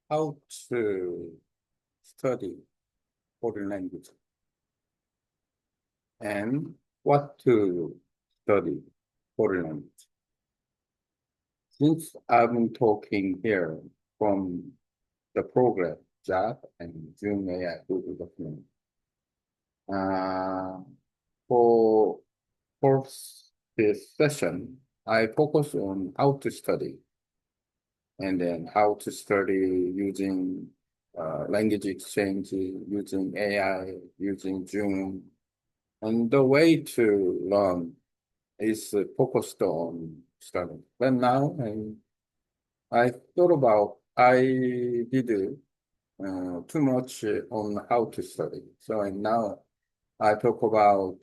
how to study foreign language and what to study foreign language. Since I've been talking here from the program job and Zoom AI Google document, uh, for this session, I focus on how to study and then how to study using language exchange, using AI, using Zoom. And the way to learn is focused on studying. But now I thought about, I did too much on how to study. So and now I talk about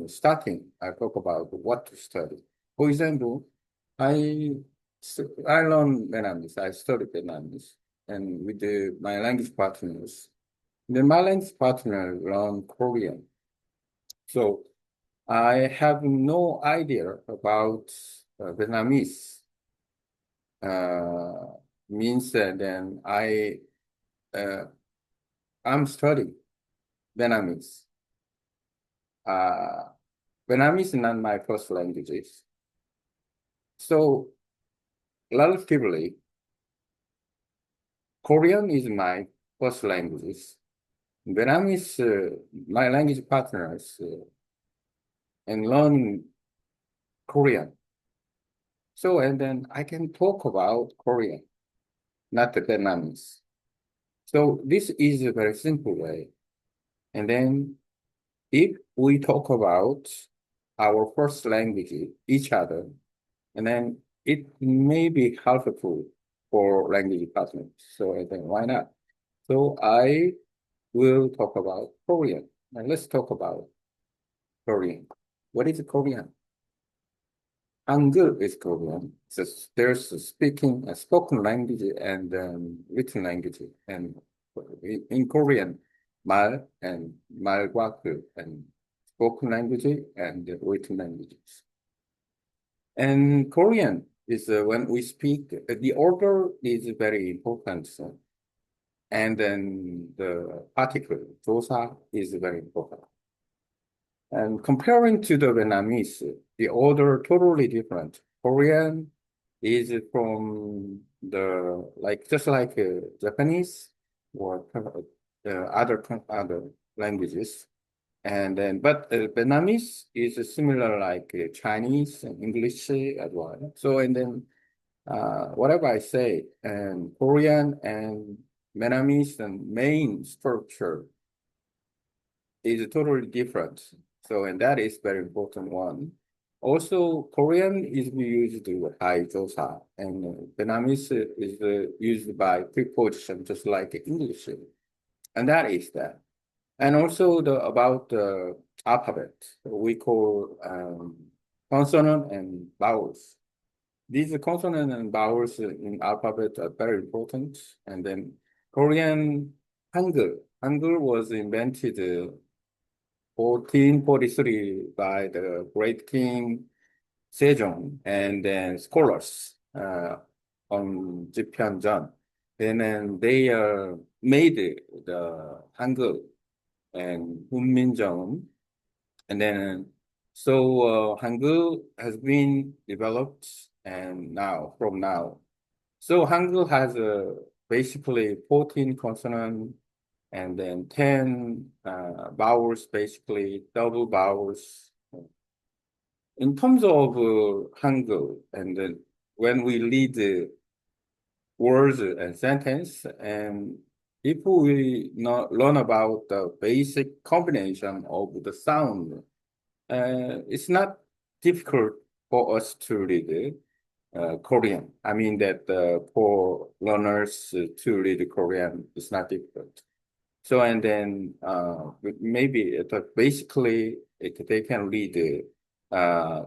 starting, I talk about what to study. For example, I I learn Vietnamese, I study Vietnamese, and with my language partners. Then my language partner learn Korean. So I have no idea about Vietnamese. Uh, Means that then uh, I'm studying Vietnamese. Uh, Vietnamese is not my first languages. So relatively, Korean is my first languages. Vietnamese, my language partners, and learn Korean. So, and then I can talk about Korean, not the Vietnamese. So this is a very simple way. And then if we talk about our first language, each other, and then it may be helpful for language partners. So I think why not? So I will talk about Korean. And let's talk about Korean. What is Korean? Hangul is Korean. So there's a spoken language and written language. And in Korean, 말 and 말과 글 and spoken language and written languages. And Korean is when we speak, the order is very important. So, and then the particle, 조사, is very important. And comparing to the Vietnamese, the order totally different. Korean is from the just like Japanese or other languages, and then but Vietnamese is similar like Chinese and English as well. So and then whatever I say, and Korean and Vietnamese and main structure is totally different. So, and that is very important one. Also, Korean is used with Josa, and Vietnamese is used by preposition, just like English. And that is that. And also the about the alphabet, we call consonant and vowels. These consonant and vowels in alphabet are very important. And then Korean Hangul. Hangul was invented 1443 by the great king Sejong and then scholars on Jipyeonjeon. And then they made the Hangul and Hunminjeon. And then so Hangul has been developed and now from now. So Hangul has basically 14 consonant and then 10 vowels, basically double vowels. In terms of Hangul, and then when we read the words and sentence, and if we not learn about the basic combination of the sound, it's not difficult for us to read Korean. I mean that for learners to read Korean is not difficult. So and then maybe basically they can read the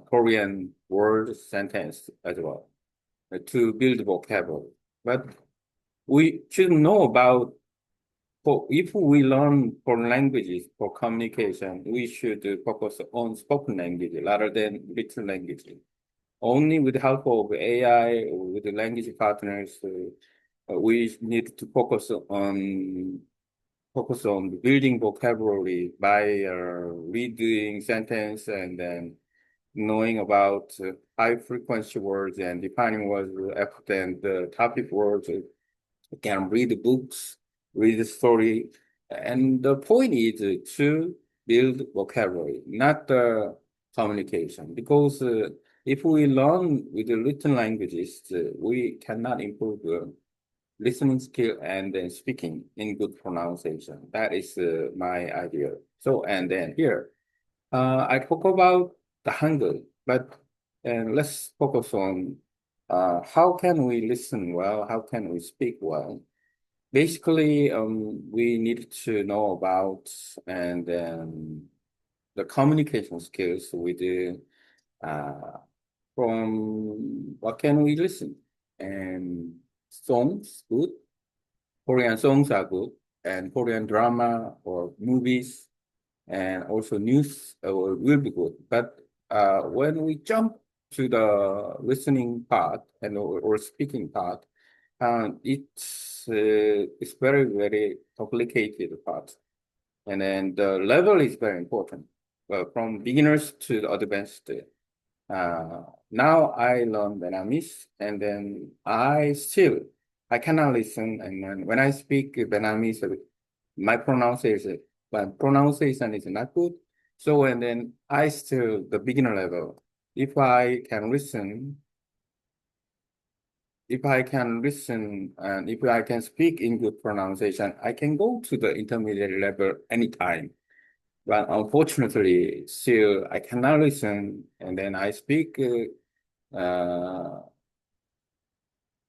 Korean word sentence as well to build vocabulary. But we should know about for if we learn foreign languages for communication, we should focus on spoken language rather than written language. Only with the help of AI or with the language partners, we need to focus on building vocabulary by reading sentence and then knowing about high frequency words and defining words and the topic words. Can read books, read the story, and the point is to build vocabulary, not the communication. Because if we learn with the written languages, we cannot improve listening skill and then speaking in good pronunciation. That is my idea. So, and then here, I talk about the Hangul, but and let's focus on how can we listen well, how can we speak well. Basically, we need to know about and the communication skills with the from what can we listen and songs good. Korean songs are good and Korean drama or movies and also news will be good. But when we jump to the listening part and or speaking part, it's very, very complicated part. And then the level is very important, from beginners to the advanced. Now I learn Vietnamese, and then I cannot listen. And then when I speak Vietnamese, my pronunciation is not good. So, and then I still the beginner level. If I can listen, if I can listen and if I can speak in good pronunciation, I can go to the intermediate level anytime. But unfortunately, still I cannot listen, and then I speak in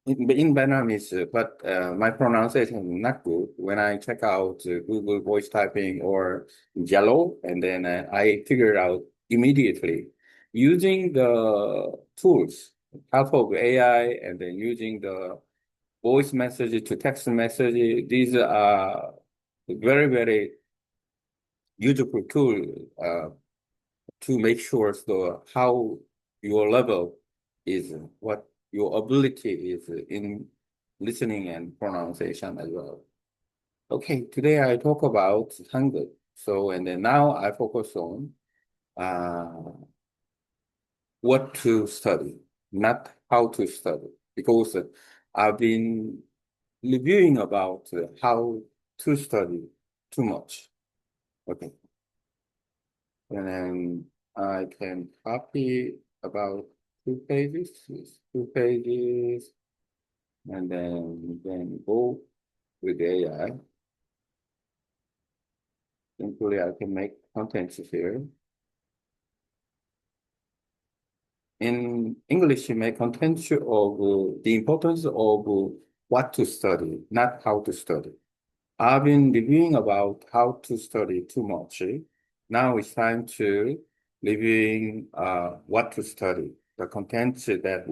Vietnamese, but my pronunciation is not good. When I check out Google voice typing or Jello, and then I figure it out immediately using the tools, help of AI, and then using the voice message to text message. These are very, very useful tool to make sure so how your level is, what your ability is in listening and pronunciation as well. Okay, today I talk about Hangul. So, and then now I focus on uh, what to study, not how to study, because I've been reviewing about how to study too much. Okay, and then I can copy about 2 pages, it's 2 pages, and then go with AI. Simply, I can make contents here. In English, you make contents of the importance of what to study, not how to study. I've been reviewing about how to study too much. Now it's time to reviewing what to study, the contents that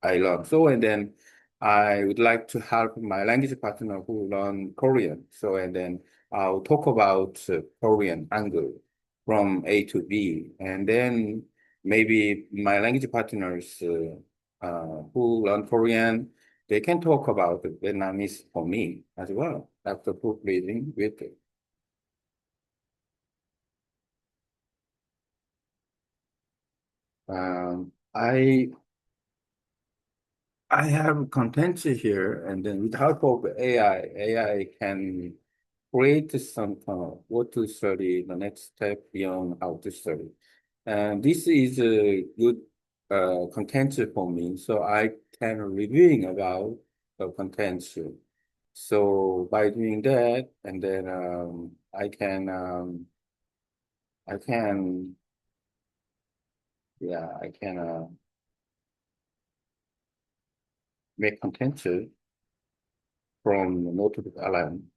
I learned. So and then I would like to help my language partner who learn Korean. So and then I'll talk about Korean angle from A to B, and then maybe my language partners who learn Korean, they can talk about Vietnamese for me as well after proofreading with it. I have contents here, and then with the help of AI can create some what to study, the next step beyond how to study. And this is a good content for me, so I can reviewing about the content. So by doing that, and then I can, yeah, I can make content from Notebook LM.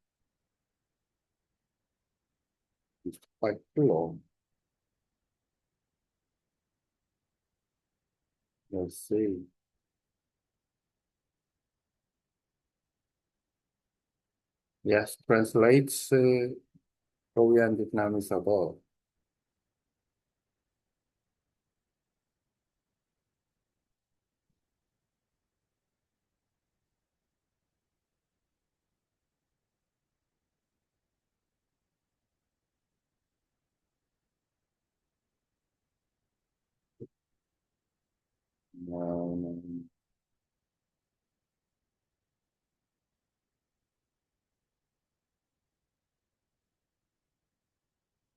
It's quite long. Let's see. Yes, translates Korean Vietnamese above. Um,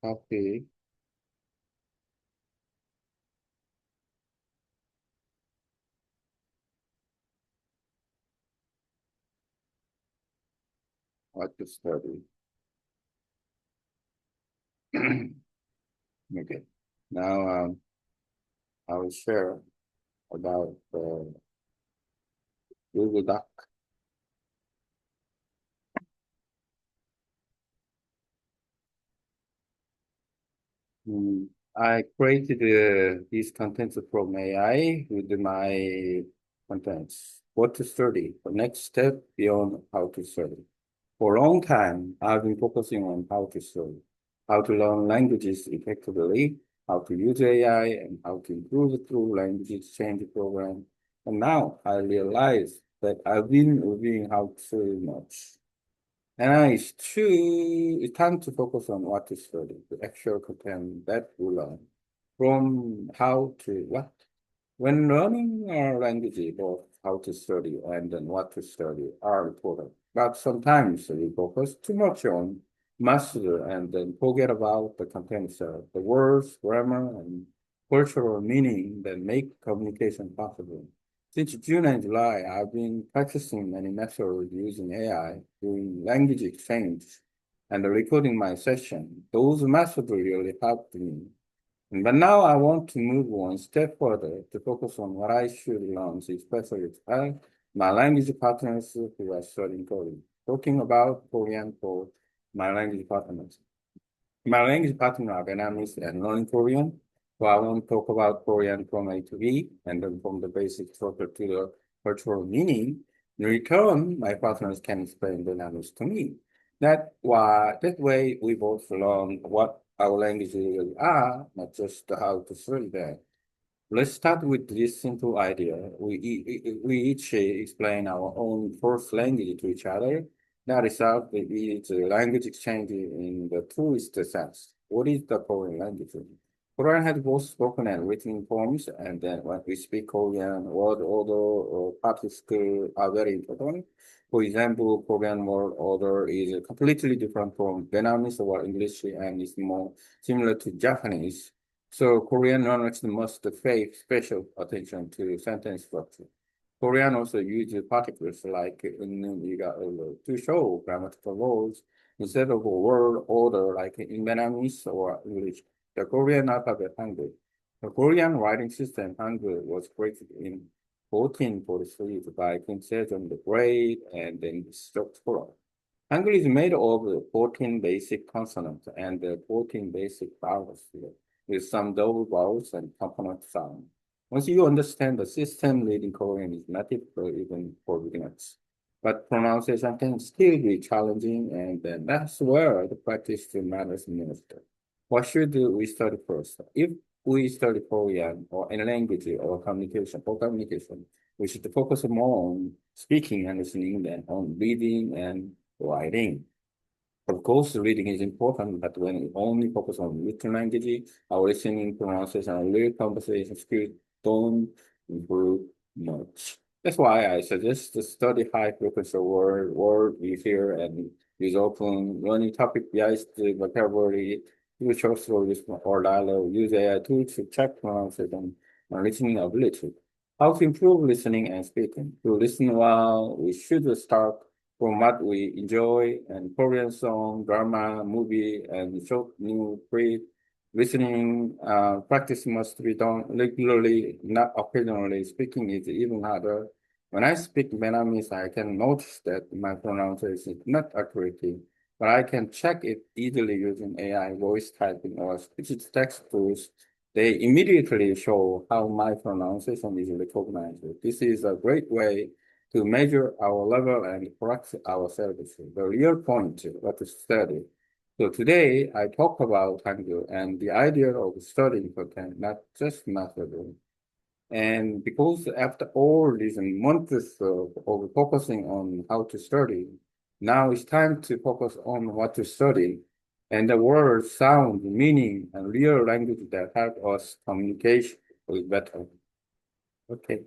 copy. What to study. Okay. Now I will share about Google Doc. Mm, I created these contents from AI with my contents. What to study? The next step beyond how to study. For a long time, I've been focusing on how to study, how to learn languages effectively, how to use AI, and how to improve it through language exchange program. And now I realize that I've been reviewing how to study much. And it's true, it's time to focus on what to study, the actual content that we learn, from how to what. When learning a language, both how to study and then what to study are important. But sometimes we focus too much on master and then forget about the content itself, the words, grammar, and cultural meaning that make communication possible. Since June and July, I've been practicing many methods using AI, doing language exchange, and recording my session. Those methods really helped me. But now I want to move one step further to focus on what I should learn, especially to my language partners who are studying Korean. Talking about Korean for my language partners. My language partner are Vietnamese and learning Korean. So I want to talk about Korean from A to B and then from the basic structure to the cultural meaning. In return, my partners can explain Vietnamese to me. That way we both learn what our languages really are, not just how to say them. Let's start with this simple idea. We each explain our own first language to each other. That result is a language exchange in the truest sense. What is the Korean language? Korean has both spoken and written forms, and then when we speak Korean, word order or particle are very important. For example, Korean word order is completely different from Vietnamese or English and is more similar to Japanese. So Korean learners must pay special attention to sentence structure. Korean also uses particles like in to show grammatical rules instead of a word order like in Vietnamese or English. The Korean alphabet Hangul. The Korean writing system Hangul was created in 1443 by King Sejong the Great and then structured. Hangul is made of 14 basic consonants and 14 basic vowels with some double vowels and consonant sound. Once you understand the system, reading Korean is not difficult even for beginners. But pronunciation can still be challenging, and then that's where the practice matters most. What should we study first? If we study Korean or any language or communication, we should focus more on speaking and listening than on reading and writing. Of course, reading is important, but when we only focus on written language, our listening, pronunciation, and real conversation skills don't improve much. That's why I suggest to study high frequency word we hear and use often learning topic based vocabulary, use short stories or dialogue, use AI tools to check pronunciation and listening ability. How to improve listening and speaking? To listen well, we should start from what we enjoy and Korean song, drama, movie, and short new free listening practice must be done regularly, not occasionally. Speaking is even harder. When I speak Vietnamese, I can notice that my pronunciation is not accurate, but I can check it easily using AI voice typing or speech text tools. They immediately show how my pronunciation is recognized. This is a great way to measure our level and correct ourselves. The real point what to study. So today I talk about Hangul and the idea of studying content, not just method. And because after all these months of focusing on how to study, now it's time to focus on what to study and the words, sound, meaning, and real language that help us communicate with better. Okay.